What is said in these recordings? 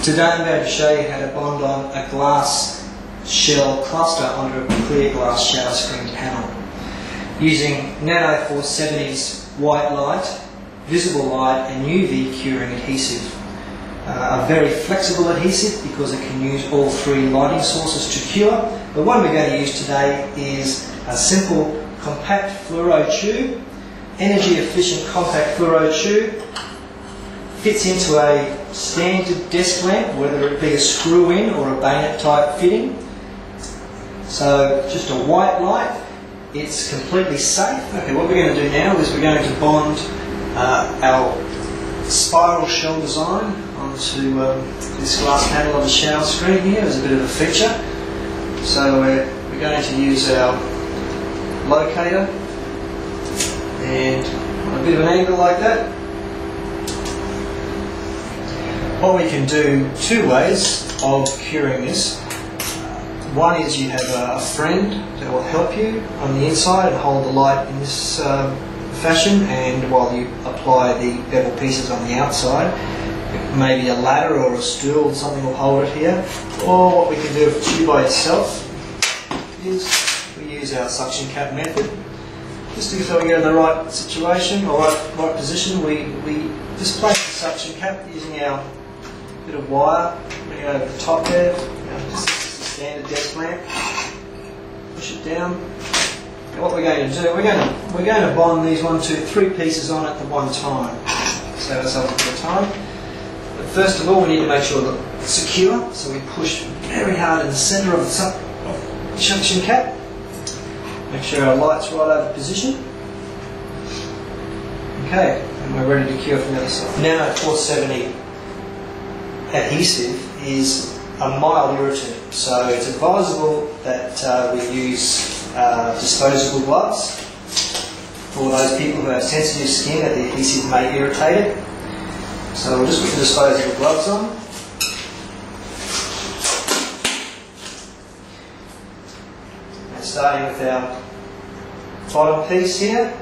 Today I'm going to show you how to bond on a glass shell cluster onto a clear glass shower screen panel using Nano 470's white light, visible light and UV curing adhesive. A very flexible adhesive because it can use all three lighting sources to cure. The one we're going to use today is a simple compact fluoro tube, energy efficient compact fluoro tube. Fits into a standard desk lamp, whether it be a screw-in or a bayonet type fitting. So just a white light, it's completely safe. Okay, what we're going to do now is we're going to bond our spiral shell design onto this glass panel of the shower screen here as a bit of a feature. So we're going to use our locator and on a bit of an angle like that. What we can do two ways of curing this. One is you have a friend that will help you on the inside and hold the light in this fashion, and while you apply the bevel pieces on the outside, maybe a ladder or a stool or something will hold it here. Or what we can do if you by yourself is we use our suction cap method. Just so we get in the right situation or right position, we just place the suction cap using our bit of wire, bring it over the top there. Just a standard desk lamp. Push it down. And what we're going to do, we're going to bond these 1, 2, 3 pieces on at the one time. Save ourselves a bit of time. But first of all, we need to make sure that it's secure. So we push very hard in the centre of the suction cap. Make sure our light's right over position. Okay, and we're ready to cure from the other side. Nano 470 adhesive is a mild irritant, so it's advisable that we use disposable gloves for those people who have sensitive skin that the adhesive may irritate it. So we'll just put the disposable gloves on. And starting with our bottom piece here.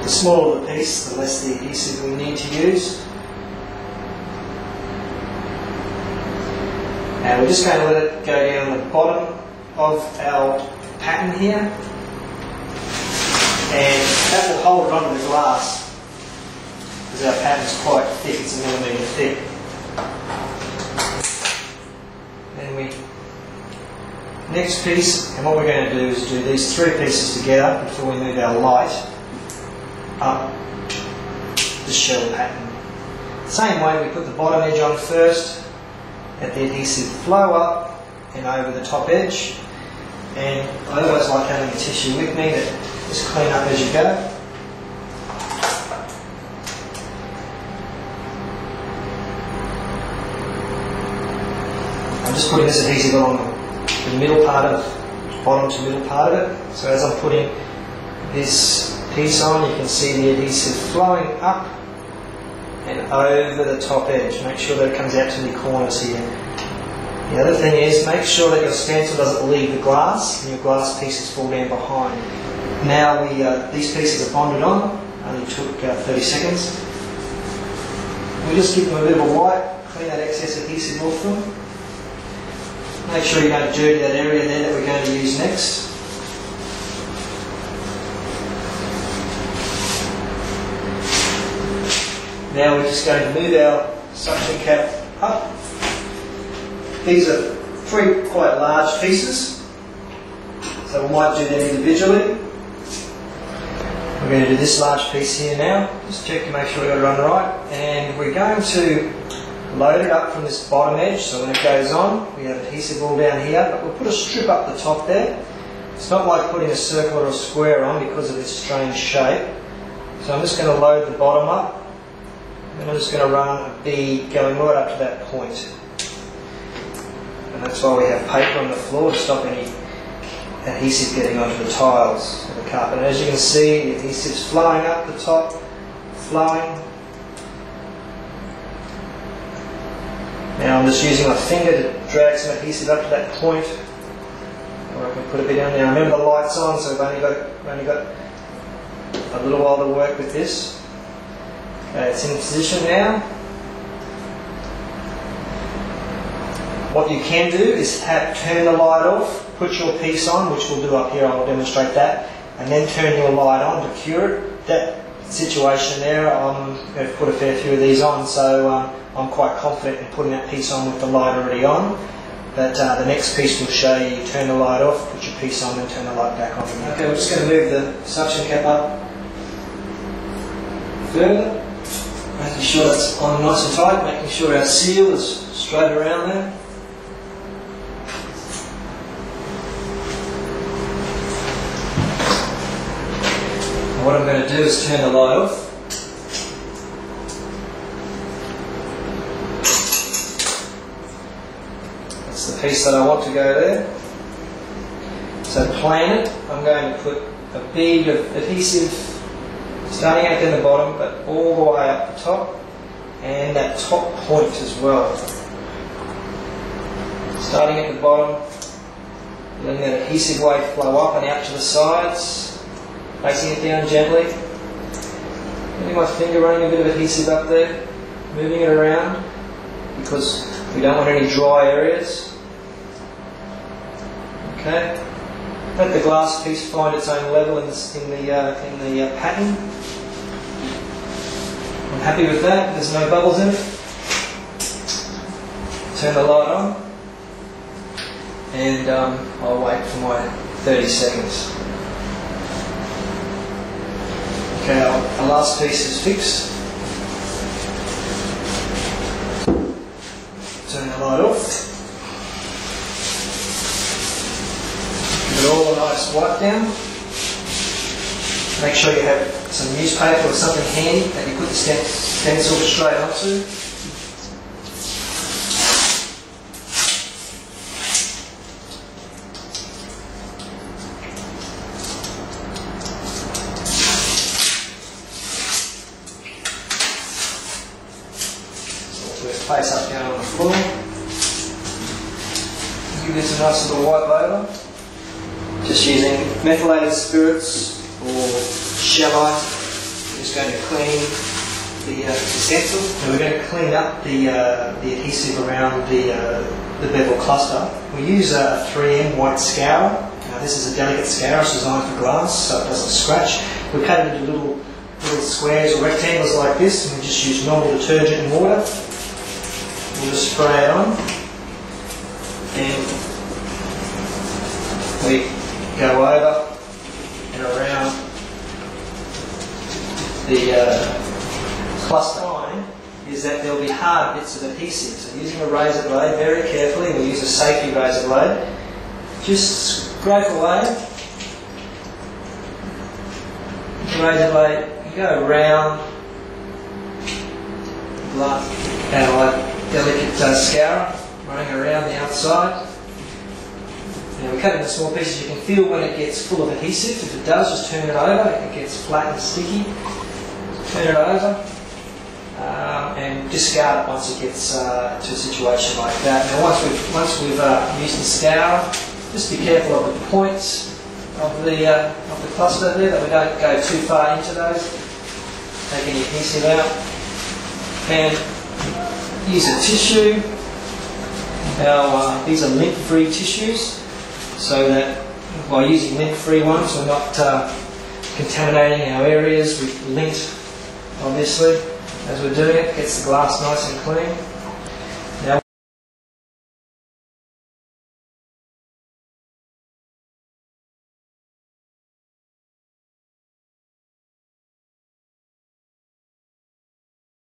The smaller the piece, the less the adhesive we need to use. And we're just going to let it go down the bottom of our pattern here. And that will hold it onto the glass because our pattern is quite thick, it's a millimetre thick. Then next piece, and what we're going to do is do these 3 pieces together before we move our light up the shell pattern. Same way, we put the bottom edge on first, let the adhesive flow up and over the top edge, and I always like having a tissue with me to just clean up as you go. I'm just putting this adhesive along the middle part of, bottom to middle part of it, so as I'm putting this piece on, you can see the adhesive flowing up and over the top edge. Make sure that it comes out to the corners here. The other thing is, make sure that your stencil doesn't leave the glass and your glass pieces fall down behind. Now these pieces are bonded on, only took 30 seconds. We just give them a bit of a wipe, clean that excess adhesive off them. Make sure you don't dirty that area there that we're going to use next. Now we're just going to move our suction cap up. These are 3 quite large pieces, so we might do them individually. We're going to do this large piece here now. Just check to make sure we got it on right. And we're going to load it up from this bottom edge, so when it goes on, we have adhesive all down here, but we'll put a strip up the top there. It's not like putting a circle or a square on because of this strange shape. So I'm just going to load the bottom up. And I'm just going to run a bead going right up to that point. And that's why we have paper on the floor to stop any adhesive getting onto the tiles of the carpet. And as you can see, the adhesive's flowing up the top, flowing. Now I'm just using my finger to drag some adhesive up to that point. Or I can put a bit down there. Remember the light's on, so we've only got a little while to work with this. Okay, it's in position now. What you can do is turn the light off, put your piece on, which we'll do up here, I'll demonstrate that, and then turn your light on to cure it. That situation there, I'm going to put a fair few of these on, so I'm quite confident in putting that piece on with the light already on. But the next piece will show you turn the light off, put your piece on and turn the light back on. Okay, we're just going to move the suction cap up further, making sure that's on nice and tight, making sure our seal is straight around there. What I'm going to do is turn the light off. That's the piece that I want to go there. So plan it. I'm going to put a bead of adhesive starting out in the bottom but all the way up the top and that top point as well. Starting at the bottom, letting that adhesive wave flow up and out to the sides. Placing it down gently, letting my finger running a bit of adhesive up there, moving it around because we don't want any dry areas. Okay, let the glass piece find its own level in the pattern. I'm happy with that. There's no bubbles in it. Turn the light on, and I'll wait for my 30 seconds. Okay, our last piece is fixed. Turn the light off. Give it all a nice wipe down. Make sure you have some newspaper or something handy that you put the stencil straight onto. Face up down on the floor. Give this a nice little wipe over. Just using methylated spirits or shellite. I'm just going to clean the stencil. And we're going to clean up the adhesive around the bevel cluster. We use a 3M white scourer. Now this is a delicate scourer, it's designed for glass so it doesn't scratch. We cut it into little squares or rectangles like this, and we just use normal detergent and water. We'll just spray it on, and we go over and around the cluster. Is that there will be hard bits of adhesive, so using a razor blade very carefully, we'll use a safety razor blade, just scrape away. The razor blade, you go around our delicate scourer, running around the outside. Now we cut it into small pieces. You can feel when it gets full of adhesive. If it does, just turn it over. If it gets flat and sticky, turn it over and discard it once it gets to a situation like that. Now once we've used the scourer, just be careful of the points of the cluster there, that we don't go too far into those. Take any adhesive out and use a tissue. Now these are lint-free tissues, so that by using lint-free ones we're not contaminating our areas with lint, obviously. As we're doing it, gets the glass nice and clean.